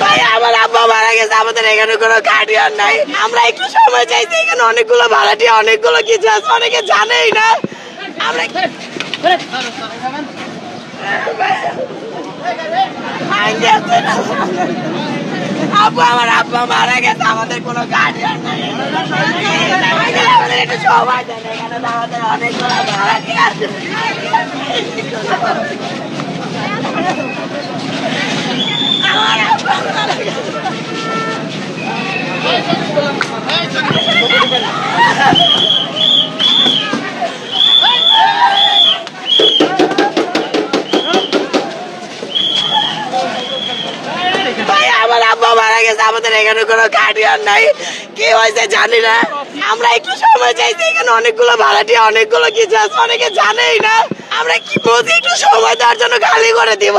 ভাই আমার আব্বা মারা গেছে, আমাদের এখানে কোনো গার্ডিয়ান নাই। আমরা একটু সময় চাইছি, এখানে অনেকগুলো ভাড়াটিয়া, অনেকগুলো কিছু আছে, অনেকে জানেই না। আমরা আব্বু, আমার আব্বা মারা গেছে, আমাদের কোনো গার্ডিয়ান নাই। আমাদের একটু সময় দেন, এখানে আমাদের অনেকগুলো ভাড়াটিয়া আছে। আমার আব্বা মারা গেছে। ভাই আমার আব্বা মারা গেছে, আমাদের এখানে কোনো গার্ডিয়ান নাই, কি হয়েছে জানি না। আমরা একটু সময় চাইছি, এখানে অনেকগুলো ভাড়াটিয়া, অনেকগুলো কিছু আছে, অনেকে জানেই না। আমরা কি বলছি, একটু সময় দেওয়ার জন্য খালি করে দিব।